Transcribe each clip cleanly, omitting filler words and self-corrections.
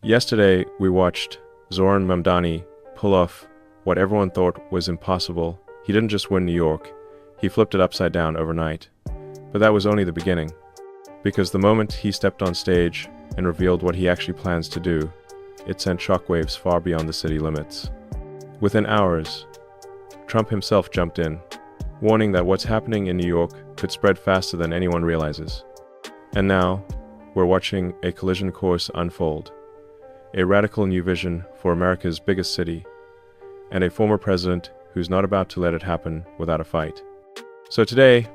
Yesterday, we watched Zohran Mamdani pull off what everyone thought was impossible. He didn't just win New York, he flipped it upside down overnight. But that was only the beginning, because the moment he stepped on stage and revealed what he actually plans to do, it sent shockwaves far beyond the city limits. Within hours, Trump himself jumped in, warning that what's happening in New York could spread faster than anyone realizes. And now, we're watching a collision course unfold. A radical new vision for America's biggest city, and a former president who's not about to let it happen without a fight. So today,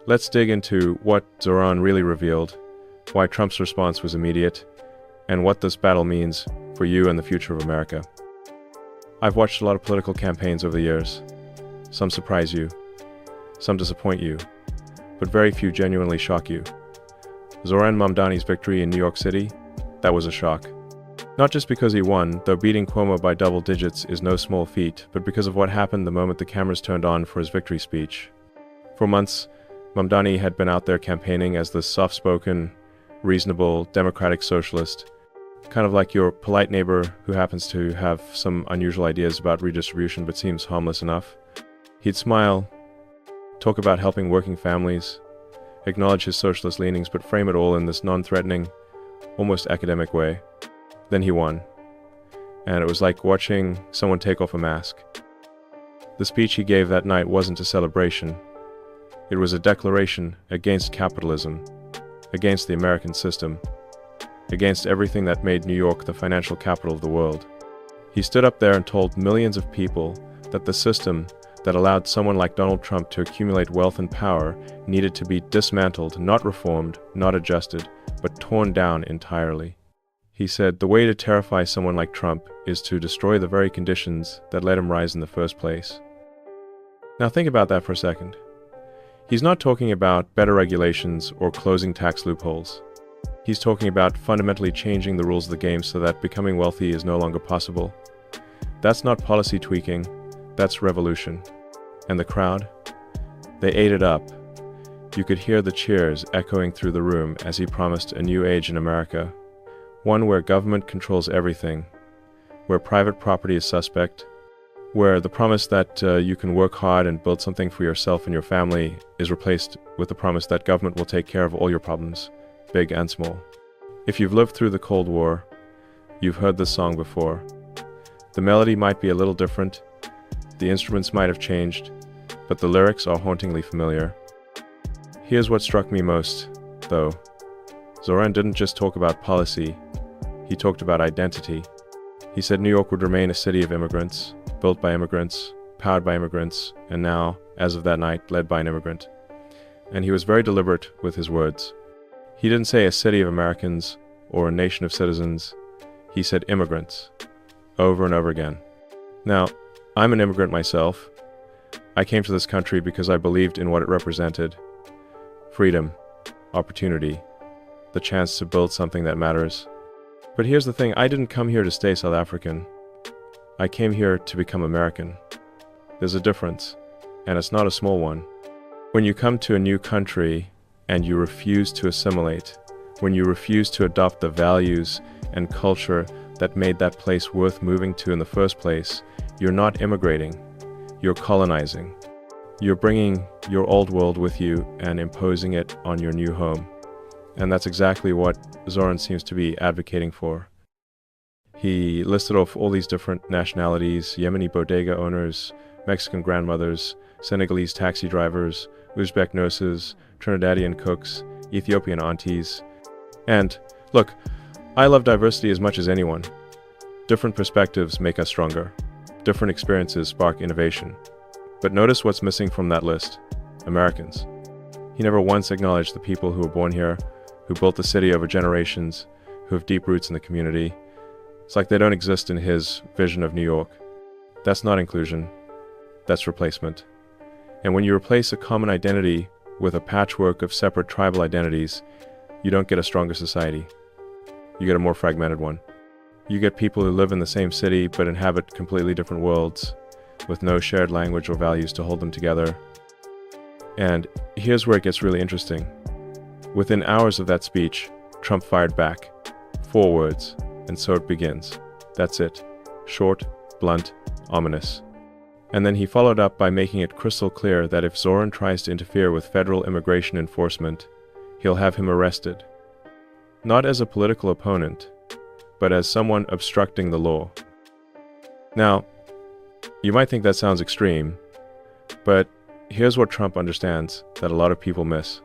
let's dig into what Zohran really revealed, why Trump's response was immediate, and what this battle means for you and the future of America. I've watched a lot of political campaigns over the years. Some surprise you, some disappoint you, but very few genuinely shock you. Zohran Mamdani's victory in New York City, that was a shock. Not just because he won, though beating Cuomo by double digits is no small feat, but because of what happened the moment the cameras turned on for his victory speech. For months, Mamdani had been out there campaigning as the soft-spoken, reasonable, democratic socialist, kind of like your polite neighbor who happens to have some unusual ideas about redistribution but seems harmless enough. He'd smile, talk about helping working families, acknowledge his socialist leanings, but frame it all in this non-threatening, almost academic way. Then he won, and it was like watching someone take off a mask. The speech he gave that night wasn't a celebration. It was a declaration against capitalism, against the American system, against everything that made New York the financial capital of the world. He stood up there and told millions of people that the system that allowed someone like Donald Trump to accumulate wealth and power needed to be dismantled, not reformed, not adjusted, but torn down entirely. He said the way to terrify someone like Trump is to destroy the very conditions that let him rise in the first place. Now think about that for a second. He's not talking about better regulations or closing tax loopholes. He's talking about fundamentally changing the rules of the game so that becoming wealthy is no longer possible. That's not policy tweaking, that's revolution. And the crowd? They ate it up. You could hear the cheers echoing through the room as he promised a new age in America. One where government controls everything, where private property is suspect, where the promise that you can work hard and build something for yourself and your family is replaced with the promise that government will take care of all your problems, big and small. If you've lived through the Cold War, you've heard this song before. The melody might be a little different, the instruments might have changed, but the lyrics are hauntingly familiar. Here's what struck me most, though. Zohran didn't just talk about policy, he talked about identity. He said New York would remain a city of immigrants, built by immigrants, powered by immigrants, and now, as of that night, led by an immigrant. And he was very deliberate with his words. He didn't say a city of Americans or a nation of citizens, he said immigrants, over and over again. Now, I'm an immigrant myself. I came to this country because I believed in what it represented. Freedom, opportunity, the chance to build something that matters. But here's the thing, I didn't come here to stay South African. I came here to become American. There's a difference, and it's not a small one. When you come to a new country and you refuse to assimilate, when you refuse to adopt the values and culture that made that place worth moving to in the first place, you're not immigrating, you're colonizing. You're bringing your old world with you and imposing it on your new home. And that's exactly what Zohran seems to be advocating for. He listed off all these different nationalities: Yemeni bodega owners, Mexican grandmothers, Senegalese taxi drivers, Uzbek nurses, Trinidadian cooks, Ethiopian aunties. And look, I love diversity as much as anyone. Different perspectives make us stronger. Different experiences spark innovation. But notice what's missing from that list: Americans. He never once acknowledged the people who were born here, who built the city over generations, who have deep roots in the community. It's like they don't exist in his vision of New York. That's not inclusion, that's replacement. And when you replace a common identity with a patchwork of separate tribal identities, you don't get a stronger society. You get a more fragmented one. You get people who live in the same city but inhabit completely different worlds, with no shared language or values to hold them together. And here's where it gets really interesting. Within hours of that speech, Trump fired back. 4 words: and so it begins. That's it. Short, blunt, ominous. And then he followed up by making it crystal clear that if Zohran tries to interfere with federal immigration enforcement, he'll have him arrested. Not as a political opponent, but as someone obstructing the law. Now, you might think that sounds extreme, but here's what Trump understands that a lot of people miss.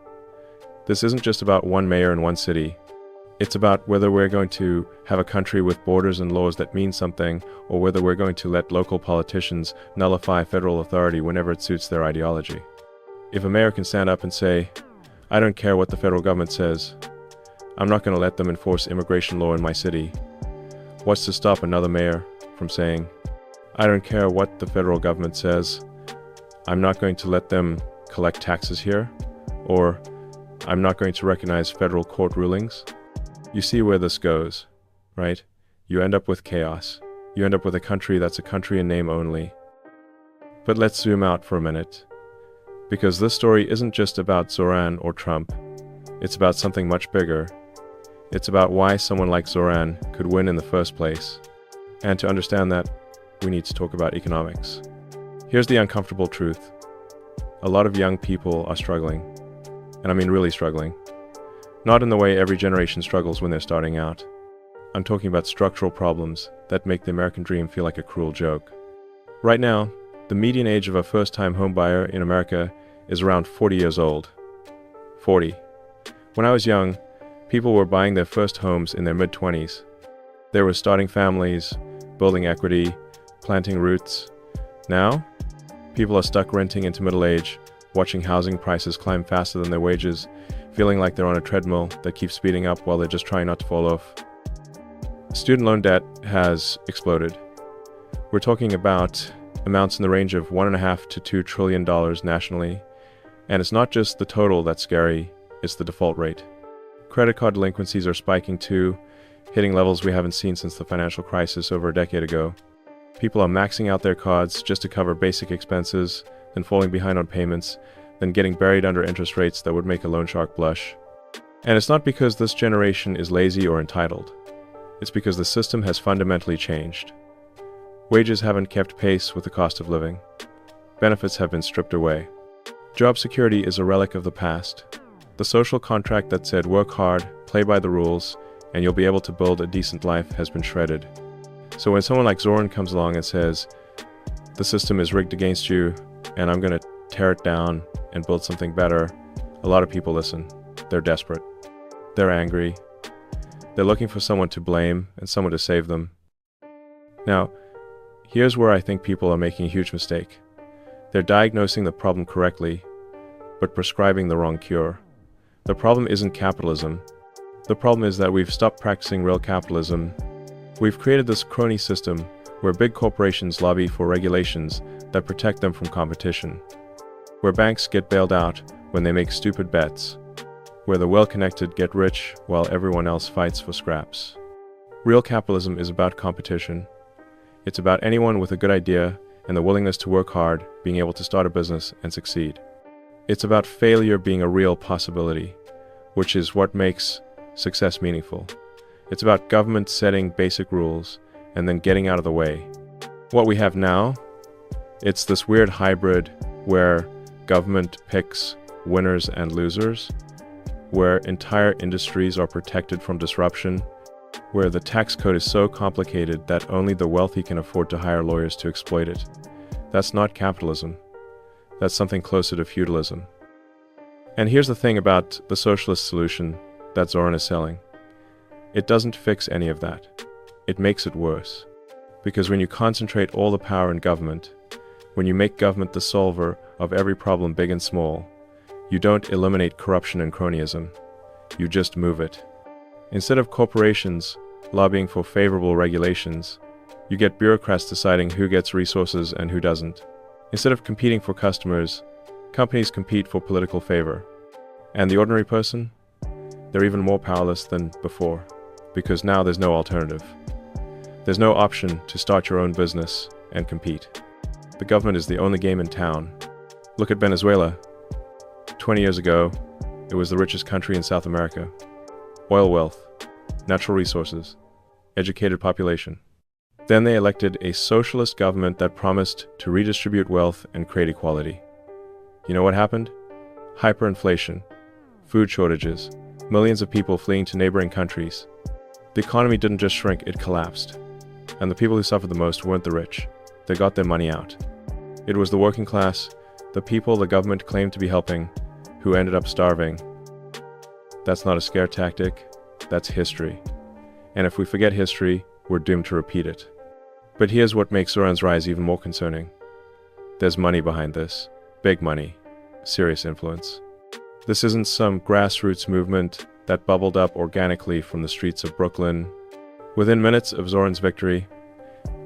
This isn't just about one mayor in one city. It's about whether we're going to have a country with borders and laws that mean something, or whether we're going to let local politicians nullify federal authority whenever it suits their ideology. If a mayor can stand up and say, "I don't care what the federal government says. I'm not going to let them enforce immigration law in my city," what's to stop another mayor from saying, "I don't care what the federal government says. I'm not going to let them collect taxes here," or "I'm not going to recognize federal court rulings"? You see where this goes, right? You end up with chaos. You end up with a country that's a country in name only. But let's zoom out for a minute, because this story isn't just about Zohran or Trump. It's about something much bigger. It's about why someone like Zohran could win in the first place. And to understand that, we need to talk about economics. Here's the uncomfortable truth. A lot of young people are struggling. And I mean really struggling. Not in the way every generation struggles when they're starting out. I'm talking about structural problems that make the American dream feel like a cruel joke. Right now, the median age of a first-time homebuyer in America is around 40 years old. 40. When I was young, people were buying their first homes in their mid-20s. They were starting families, building equity, planting roots. Now, people are stuck renting into middle age, watching housing prices climb faster than their wages, feeling like they're on a treadmill that keeps speeding up while they're just trying not to fall off. Student loan debt has exploded. We're talking about amounts in the range of $1.5 to $2 trillion nationally, and it's not just the total that's scary, it's the default rate. Credit card delinquencies are spiking too, hitting levels we haven't seen since the financial crisis over a decade ago. People are maxing out their cards just to cover basic expenses, then falling behind on payments, then getting buried under interest rates that would make a loan shark blush. And it's not because this generation is lazy or entitled. It's because the system has fundamentally changed. Wages haven't kept pace with the cost of living. Benefits have been stripped away. Job security is a relic of the past. The social contract that said work hard, play by the rules, and you'll be able to build a decent life has been shredded. So when someone like Zohran comes along and says, "The system is rigged against you, and I'm going to tear it down and build something better," a lot of people listen. They're desperate. They're angry. They're looking for someone to blame and someone to save them. Now, here's where I think people are making a huge mistake. They're diagnosing the problem correctly, but prescribing the wrong cure. The problem isn't capitalism. The problem is that we've stopped practicing real capitalism. We've created this crony system where big corporations lobby for regulations that protect them from competition, where banks get bailed out when they make stupid bets, where the well-connected get rich while everyone else fights for scraps. Real capitalism is about competition. It's about anyone with a good idea and the willingness to work hard being able to start a business and succeed. It's about failure being a real possibility, which is what makes success meaningful. It's about government setting basic rules and then getting out of the way. What we have now, it's this weird hybrid where government picks winners and losers, where entire industries are protected from disruption, where the tax code is so complicated that only the wealthy can afford to hire lawyers to exploit it. That's not capitalism. That's something closer to feudalism. And here's the thing about the socialist solution that Zohran is selling. It doesn't fix any of that. It makes it worse. Because when you concentrate all the power in government, when you make government the solver of every problem big and small, you don't eliminate corruption and cronyism. You just move it. Instead of corporations lobbying for favorable regulations, you get bureaucrats deciding who gets resources and who doesn't. Instead of competing for customers, companies compete for political favor. And the ordinary person? They're even more powerless than before, because now there's no alternative. There's no option to start your own business and compete. The government is the only game in town. Look at Venezuela. 20 years ago, it was the richest country in South America. Oil wealth, natural resources. educated population. Then they elected a socialist government that promised to redistribute wealth and create equality. You know what happened? Hyperinflation, food shortages, millions of people fleeing to neighboring countries. The economy didn't just shrink, it collapsed. And the people who suffered the most weren't the rich. They got their money out. It was the working class, the people the government claimed to be helping, who ended up starving. That's not a scare tactic, that's history. And if we forget history, we're doomed to repeat it. But here's what makes Zohran's rise even more concerning. There's money behind this. Big money. Serious influence. This isn't some grassroots movement that bubbled up organically from the streets of Brooklyn. Within minutes of Zohran's victory,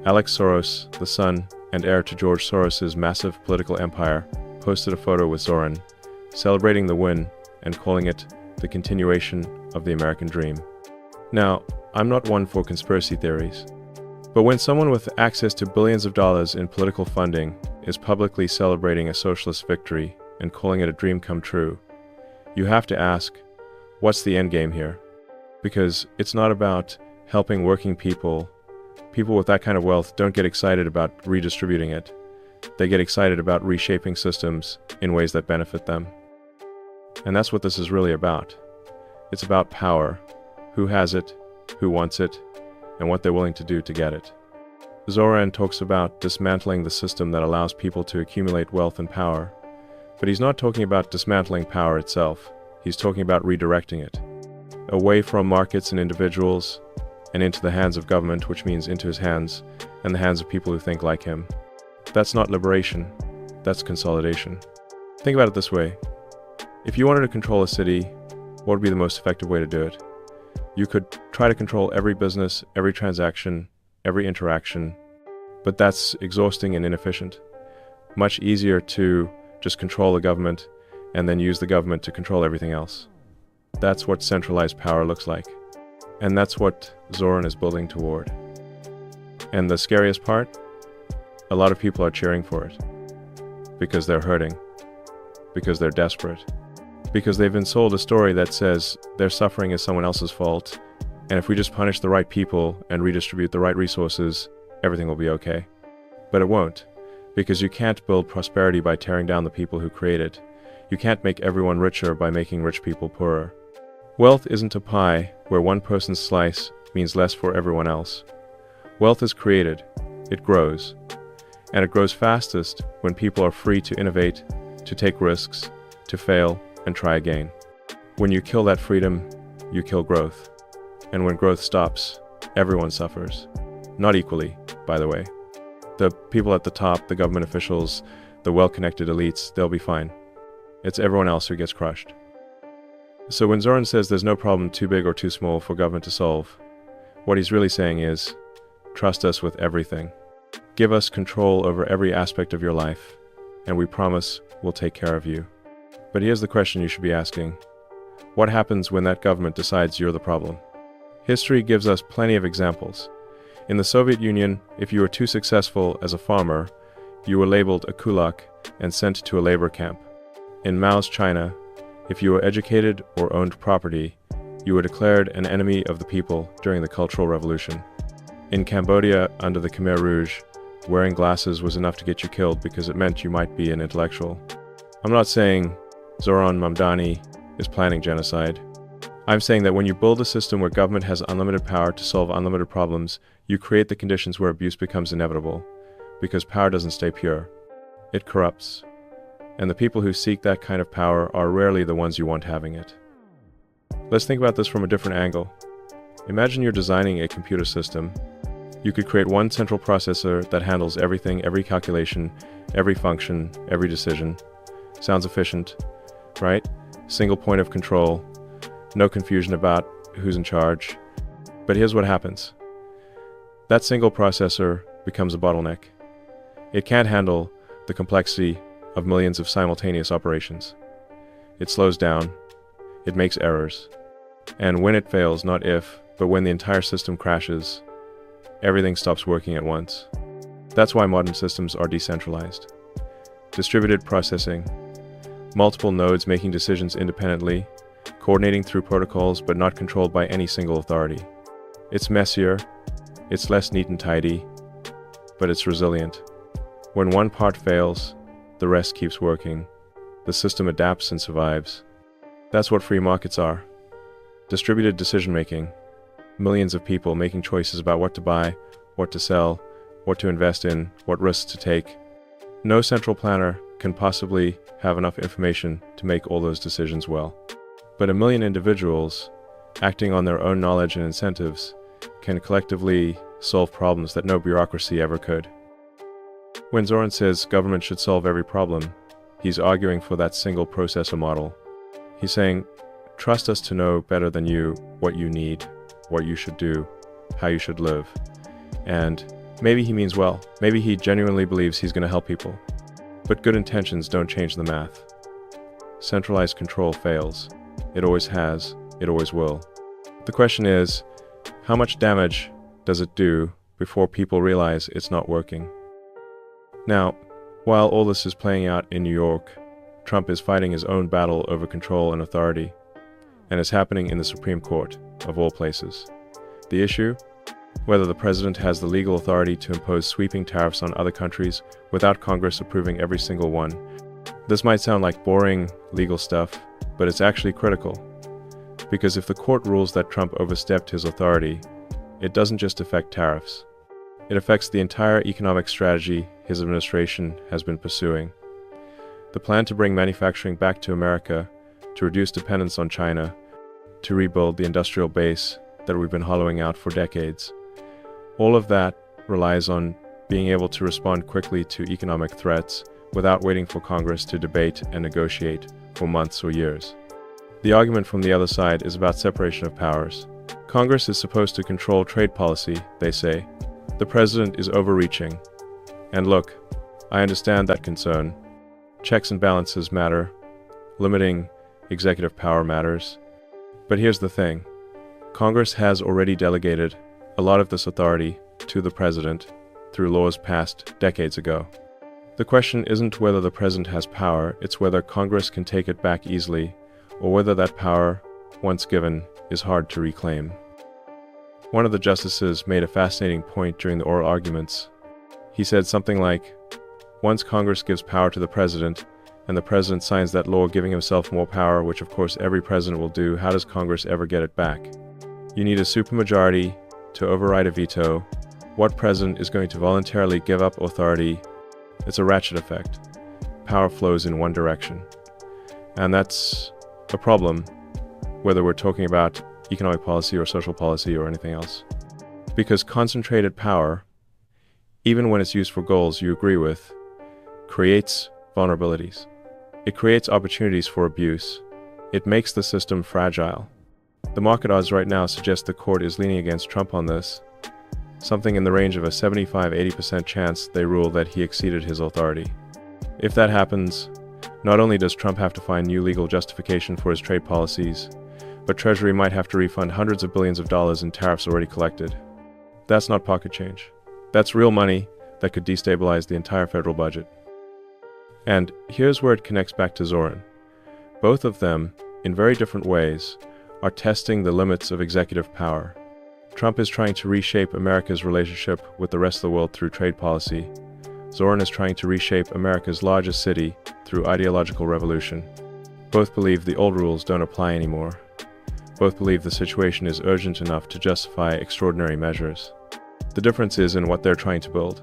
Alex Soros, the son and heir to George Soros's massive political empire, posted a photo with Zohran, celebrating the win and calling it the continuation of the American dream. Now, I'm not one for conspiracy theories, but when someone with access to billions of dollars in political funding is publicly celebrating a socialist victory and calling it a dream come true, you have to ask, what's the end game here? Because it's not about helping working people. People with that kind of wealth don't get excited about redistributing it. They get excited about reshaping systems in ways that benefit them. And that's what this is really about. It's about power. Who has it, who wants it, and what they're willing to do to get it. Zohran talks about dismantling the system that allows people to accumulate wealth and power, but he's not talking about dismantling power itself. He's talking about redirecting it, away from markets and individuals, and into the hands of government, which means into his hands, and the hands of people who think like him. That's not liberation, that's consolidation. Think about it this way. If you wanted to control a city, what would be the most effective way to do it? You could try to control every business, every transaction, every interaction, but that's exhausting and inefficient. Much easier to just control the government and then use the government to control everything else. That's what centralized power looks like. And that's what Zohran is building toward. And the scariest part? A lot of people are cheering for it. Because they're hurting. Because they're desperate. Because they've been sold a story that says their suffering is someone else's fault, and if we just punish the right people and redistribute the right resources, everything will be okay. But it won't, because you can't build prosperity by tearing down the people who create it. You can't make everyone richer by making rich people poorer. Wealth isn't a pie where one person's slice means less for everyone else. Wealth is created, it grows, and it grows fastest when people are free to innovate, to take risks, to fail, and try again. When you kill that freedom, you kill growth. And when growth stops, everyone suffers. Not equally, by the way. The people at the top, the government officials, the well-connected elites, they'll be fine. It's everyone else who gets crushed. So when Zohran says there's no problem too big or too small for government to solve, what he's really saying is, trust us with everything. Give us control over every aspect of your life, and we promise we'll take care of you. But here's the question you should be asking. What happens when that government decides you're the problem? History gives us plenty of examples. In the Soviet Union, if you were too successful as a farmer, you were labeled a kulak and sent to a labor camp. In Mao's China, if you were educated or owned property, you were declared an enemy of the people during the Cultural Revolution. In Cambodia, under the Khmer Rouge, wearing glasses was enough to get you killed because it meant you might be an intellectual. I'm not saying Zohran Mamdani is planning genocide. I'm saying that when you build a system where government has unlimited power to solve unlimited problems, you create the conditions where abuse becomes inevitable, because power doesn't stay pure. It corrupts. And the people who seek that kind of power are rarely the ones you want having it. Let's think about this from a different angle. Imagine you're designing a computer system. You could create one central processor that handles everything, every calculation, every function, every decision. Sounds efficient, right? Single point of control, no confusion about who's in charge. But here's what happens. That single processor becomes a bottleneck. It can't handle the complexity of millions of simultaneous operations. It slows down, it makes errors. And when it fails, not if, but when the entire system crashes, everything stops working at once. That's why modern systems are decentralized. Distributed processing, multiple nodes making decisions independently, coordinating through protocols but not controlled by any single authority. It's messier, it's less neat and tidy, but it's resilient. When one part fails, the rest keeps working. The system adapts and survives. That's what free markets are. Distributed decision-making. Millions of people making choices about what to buy, what to sell, what to invest in, what risks to take. No central planner can possibly have enough information to make all those decisions well. But a million individuals, acting on their own knowledge and incentives, can collectively solve problems that no bureaucracy ever could. When Zohran says government should solve every problem, he's arguing for that single processor model. He's saying, trust us to know better than you what you need, what you should do, how you should live. And maybe he means well. Maybe he genuinely believes he's going to help people. But good intentions don't change the math. Centralized control fails. It always has. It always will. The question is, how much damage does it do before people realize it's not working? Now, while all this is playing out in New York, Trump is fighting his own battle over control and authority, and it's happening in the Supreme Court, of all places. The issue? Whether the president has the legal authority to impose sweeping tariffs on other countries without Congress approving every single one. This might sound like boring legal stuff, but it's actually critical. Because if the court rules that Trump overstepped his authority, it doesn't just affect tariffs. It affects the entire economic strategy his administration has been pursuing. The plan to bring manufacturing back to America, to reduce dependence on China, to rebuild the industrial base that we've been hollowing out for decades. All of that relies on being able to respond quickly to economic threats without waiting for Congress to debate and negotiate for months or years. The argument from the other side is about separation of powers. Congress is supposed to control trade policy, they say. The president is overreaching. And look, I understand that concern. Checks and balances matter. Limiting executive power matters. But here's the thing. Congress has already delegated a lot of this authority to the president through laws passed decades ago. The question isn't whether the president has power, it's whether Congress can take it back easily, or whether that power, once given, is hard to reclaim. One of the justices made a fascinating point during the oral arguments. He said something like, once Congress gives power to the president, and the president signs that law giving himself more power, which of course every president will do, how does Congress ever get it back? You need a supermajority to override a veto. What president is going to voluntarily give up authority? It's a ratchet effect. Power flows in one direction. And that's a problem, whether we're talking about economic policy or social policy or anything else. Because concentrated power, even when it's used for goals you agree with, creates vulnerabilities. It creates opportunities for abuse. It makes the system fragile. The market odds right now suggest the court is leaning against Trump on this, something in the range of a 75-80% chance they rule that he exceeded his authority. If that happens, not only does Trump have to find new legal justification for his trade policies, but Treasury might have to refund hundreds of billions of dollars in tariffs already collected. That's not pocket change. That's real money that could destabilize the entire federal budget. And here's where it connects back to Zohran. Both of them, in very different ways, are testing the limits of executive power. Trump is trying to reshape America's relationship with the rest of the world through trade policy. Zohran is trying to reshape America's largest city through ideological revolution. Both believe the old rules don't apply anymore. Both believe the situation is urgent enough to justify extraordinary measures. The difference is in what they're trying to build.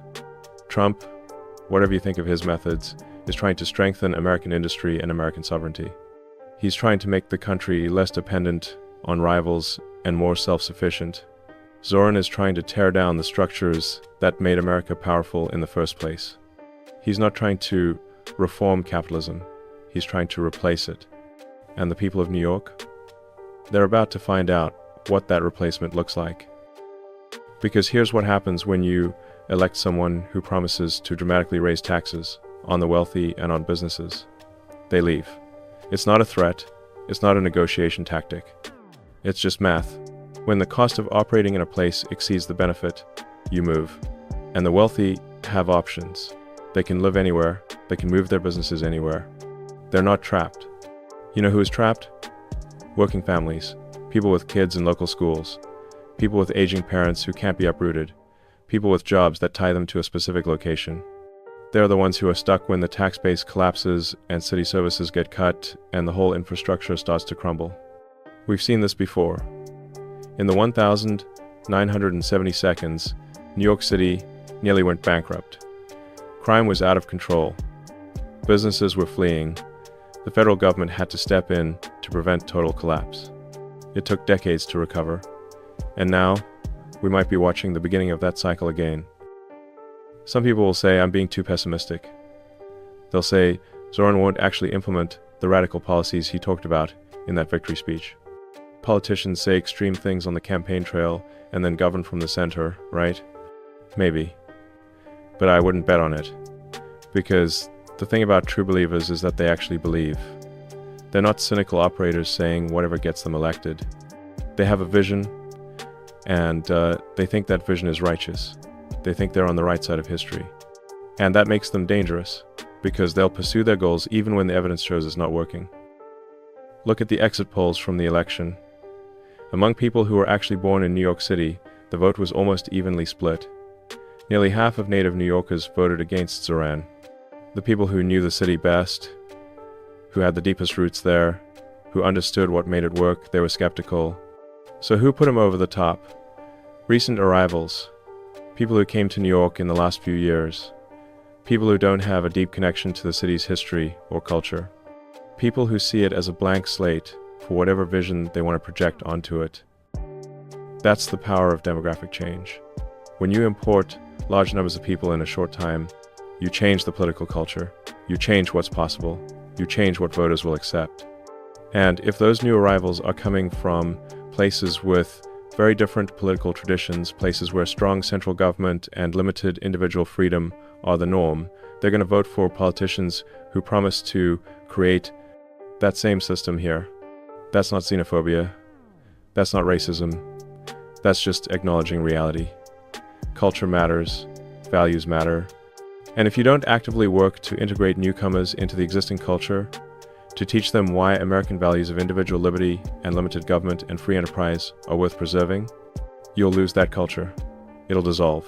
Trump, whatever you think of his methods, is trying to strengthen American industry and American sovereignty. He's trying to make the country less dependent on rivals and more self-sufficient. Zohran is trying to tear down the structures that made America powerful in the first place. He's not trying to reform capitalism. He's trying to replace it. And the people of New York? They're about to find out what that replacement looks like. Because here's what happens when you elect someone who promises to dramatically raise taxes on the wealthy and on businesses. They leave. It's not a threat. It's not a negotiation tactic. It's just math. When the cost of operating in a place exceeds the benefit, you move. And the wealthy have options. They can live anywhere. They can move their businesses anywhere. They're not trapped. You know who is trapped? Working families, people with kids in local schools, people with aging parents who can't be uprooted, people with jobs that tie them to a specific location. They're the ones who are stuck when the tax base collapses and city services get cut and the whole infrastructure starts to crumble. We've seen this before. In the 1,970 seconds, New York City nearly went bankrupt. Crime was out of control. Businesses were fleeing. The federal government had to step in to prevent total collapse. It took decades to recover. And now, we might be watching the beginning of that cycle again. Some people will say I'm being too pessimistic. They'll say Zohran won't actually implement the radical policies he talked about in that victory speech. Politicians say extreme things on the campaign trail and then govern from the center, right? Maybe. But I wouldn't bet on it. Because the thing about true believers is that they actually believe. They're not cynical operators saying whatever gets them elected. They have a vision, and they think that vision is righteous. They think they're on the right side of history. And that makes them dangerous, because they'll pursue their goals even when the evidence shows it's not working. Look at the exit polls from the election. Among people who were actually born in New York City, the vote was almost evenly split. Nearly half of native New Yorkers voted against Zohran. The people who knew the city best, who had the deepest roots there, who understood what made it work, they were skeptical. So who put him over the top? Recent arrivals. People who came to New York in the last few years. People who don't have a deep connection to the city's history or culture. People who see it as a blank slate for whatever vision they want to project onto it. That's the power of demographic change. When you import large numbers of people in a short time, you change the political culture. You change what's possible. You change what voters will accept. And if those new arrivals are coming from places with very different political traditions, places where strong central government and limited individual freedom are the norm, they're going to vote for politicians who promise to create that same system here. That's not xenophobia. That's not racism. That's just acknowledging reality. Culture matters. Values matter. And if you don't actively work to integrate newcomers into the existing culture, to teach them why American values of individual liberty and limited government and free enterprise are worth preserving, you'll lose that culture. It'll dissolve,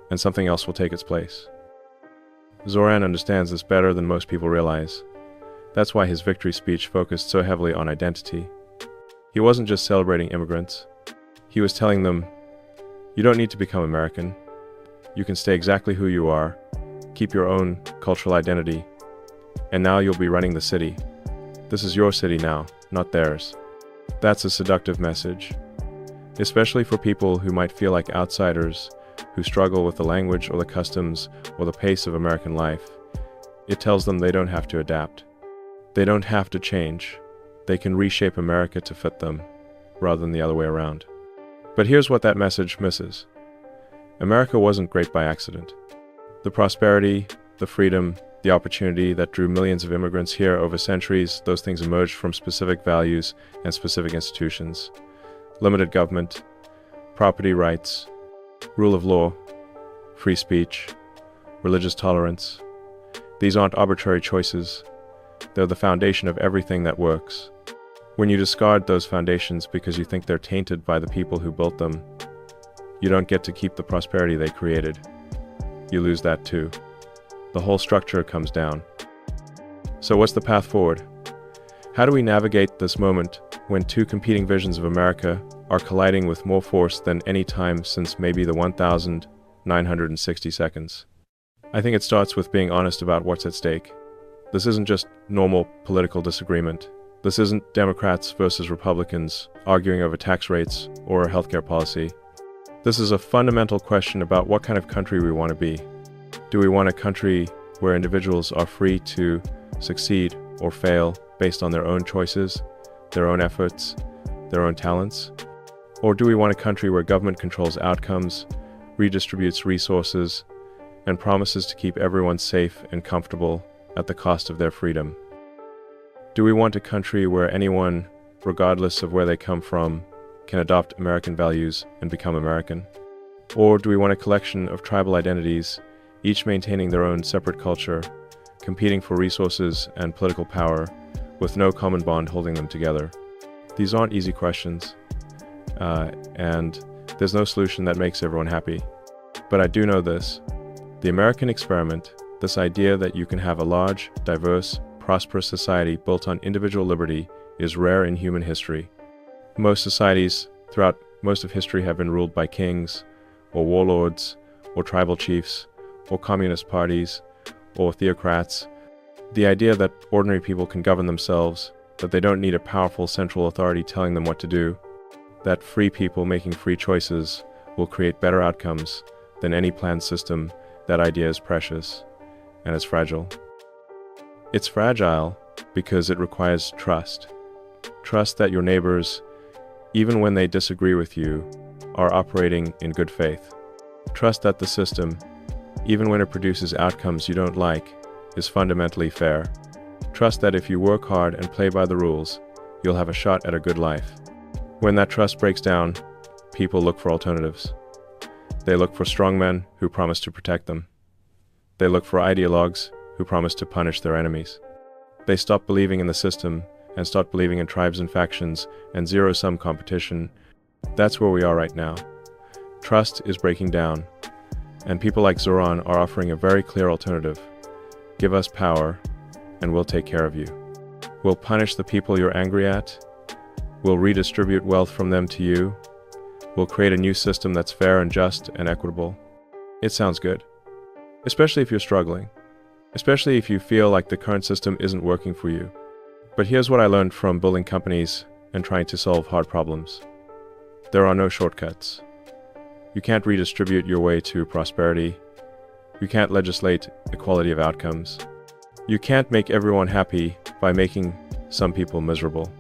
and something else will take its place. Zohran understands this better than most people realize. That's why his victory speech focused so heavily on identity. He wasn't just celebrating immigrants. He was telling them, you don't need to become American. You can stay exactly who you are, keep your own cultural identity, and now you'll be running the city. This is your city now, not theirs. That's a seductive message, especially for people who might feel like outsiders, who struggle with the language or the customs or the pace of American life. It tells them they don't have to adapt. They don't have to change. They can reshape America to fit them, rather than the other way around. But here's what that message misses. America wasn't great by accident. The prosperity, the freedom, the opportunity that drew millions of immigrants here over centuries, those things emerged from specific values and specific institutions. Limited government, property rights, rule of law, free speech, religious tolerance. These aren't arbitrary choices. They're the foundation of everything that works. When you discard those foundations because you think they're tainted by the people who built them, you don't get to keep the prosperity they created. You lose that too. The whole structure comes down. So what's the path forward? How do we navigate this moment when two competing visions of America are colliding with more force than any time since maybe the 1,960 seconds? I think it starts with being honest about what's at stake. This isn't just normal political disagreement. This isn't Democrats versus Republicans arguing over tax rates or a healthcare policy. This is a fundamental question about what kind of country we want to be. Do we want a country where individuals are free to succeed or fail based on their own choices, their own efforts, their own talents? Or do we want a country where government controls outcomes, redistributes resources, and promises to keep everyone safe and comfortable at the cost of their freedom? Do we want a country where anyone, regardless of where they come from, can adopt American values and become American? Or do we want a collection of tribal identities, each maintaining their own separate culture, competing for resources and political power, with no common bond holding them together? These aren't easy questions, and There's no solution that makes everyone happy. But I do know this. The American experiment, this idea that you can have a large, diverse, prosperous society built on individual liberty, is rare in human history. Most societies throughout most of history have been ruled by kings, or warlords, or tribal chiefs, or communist parties, or theocrats. The idea that ordinary people can govern themselves, that they don't need a powerful central authority telling them what to do, that free people making free choices will create better outcomes than any planned system, that idea is precious, and it's fragile. It's fragile because it requires trust. Trust that your neighbors, even when they disagree with you, are operating in good faith. Trust that the system, even when it produces outcomes you don't like, is fundamentally fair. Trust that if you work hard and play by the rules, you'll have a shot at a good life. When that trust breaks down, people look for alternatives. They look for strongmen who promise to protect them. They look for ideologues who promise to punish their enemies. They stop believing in the system and start believing in tribes and factions and zero-sum competition. That's where we are right now. Trust is breaking down, and people like Zohran are offering a very clear alternative. Give us power, and we'll take care of you. We'll punish the people you're angry at. We'll redistribute wealth from them to you. We'll create a new system that's fair and just and equitable. It sounds good, especially if you're struggling, especially if you feel like the current system isn't working for you. But here's what I learned from building companies and trying to solve hard problems. There are no shortcuts. You can't redistribute your way to prosperity. You can't legislate equality of outcomes. You can't make everyone happy by making some people miserable.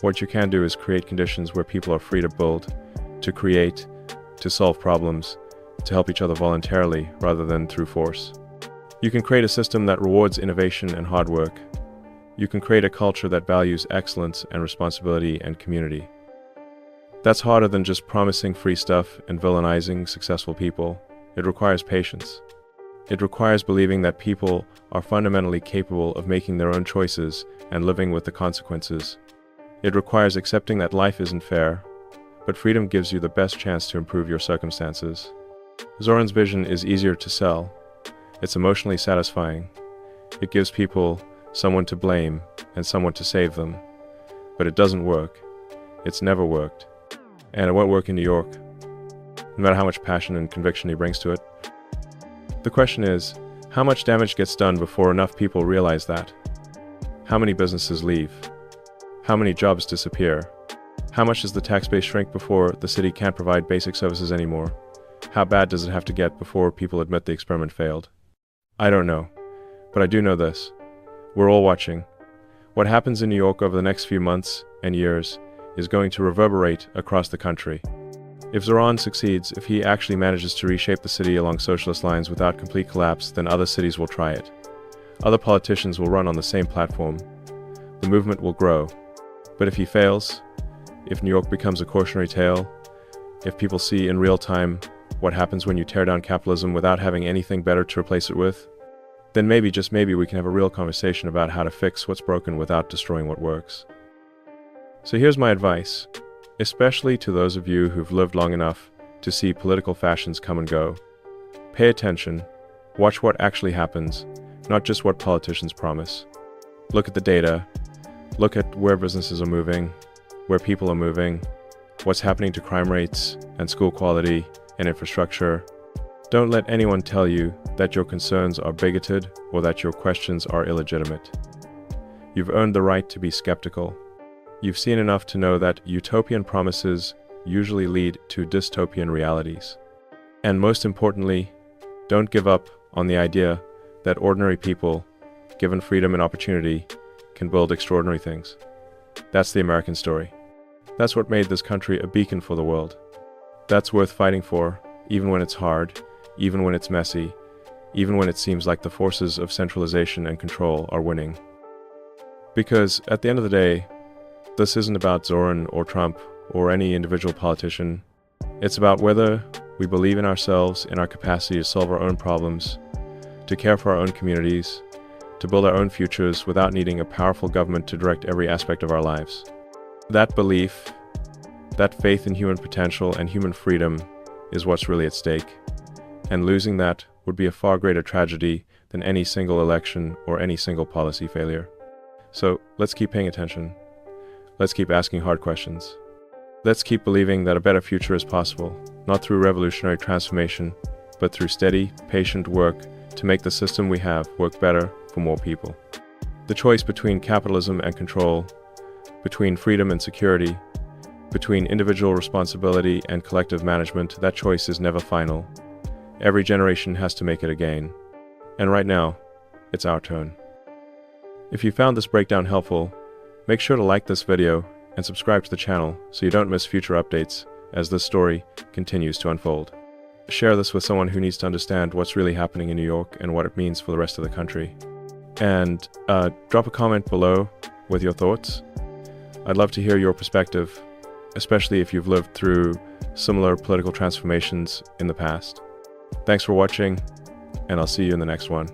What you can do is create conditions where people are free to build, to create, to solve problems, to help each other voluntarily rather than through force. You can create a system that rewards innovation and hard work. You can create a culture that values excellence and responsibility and community. That's harder than just promising free stuff and villainizing successful people. It requires patience. It requires believing that people are fundamentally capable of making their own choices and living with the consequences. It requires accepting that life isn't fair, but freedom gives you the best chance to improve your circumstances. Zohran's vision is easier to sell. It's emotionally satisfying. It gives people someone to blame and someone to save them. But it doesn't work. It's never worked. And it won't work in New York, no matter how much passion and conviction he brings to it. The question is, how much damage gets done before enough people realize that? How many businesses leave? How many jobs disappear? How much does the tax base shrink before the city can't provide basic services anymore? How bad does it have to get before people admit the experiment failed? I don't know, but I do know this. We're all watching. What happens in New York over the next few months and years is going to reverberate across the country. If Zohran succeeds, if he actually manages to reshape the city along socialist lines without complete collapse, then other cities will try it. Other politicians will run on the same platform. The movement will grow. But if he fails, if New York becomes a cautionary tale, if people see in real time what happens when you tear down capitalism without having anything better to replace it with, then maybe, just maybe, we can have a real conversation about how to fix what's broken without destroying what works. So here's my advice, especially to those of you who've lived long enough to see political fashions come and go. Pay attention, watch what actually happens, not just what politicians promise. Look at the data, look at where businesses are moving, where people are moving, what's happening to crime rates and school quality and infrastructure. Don't let anyone tell you that your concerns are bigoted or that your questions are illegitimate. You've earned the right to be skeptical. You've seen enough to know that utopian promises usually lead to dystopian realities. And most importantly, don't give up on the idea that ordinary people, given freedom and opportunity, can build extraordinary things. That's the American story. That's what made this country a beacon for the world. That's worth fighting for, even when it's hard, even when it's messy, even when it seems like the forces of centralization and control are winning. Because at the end of the day, this isn't about Zohran or Trump or any individual politician. It's about whether we believe in ourselves, in our capacity to solve our own problems, to care for our own communities, to build our own futures without needing a powerful government to direct every aspect of our lives. That belief That faith in human potential and human freedom is what's really at stake. And losing that would be a far greater tragedy than any single election or any single policy failure. So let's keep paying attention. Let's keep asking hard questions. Let's keep believing that a better future is possible, not through revolutionary transformation, but through steady, patient work to make the system we have work better for more people. The choice between capitalism and control, between freedom and security, between individual responsibility and collective management, that choice is never final. Every generation has to make it again. And right now, it's our turn. If you found this breakdown helpful, make sure to like this video and subscribe to the channel so you don't miss future updates as this story continues to unfold. Share this with someone who needs to understand what's really happening in New York and what it means for the rest of the country. And drop a comment below with your thoughts. I'd love to hear your perspective, especially if you've lived through similar political transformations in the past. Thanks for watching, and I'll see you in the next one.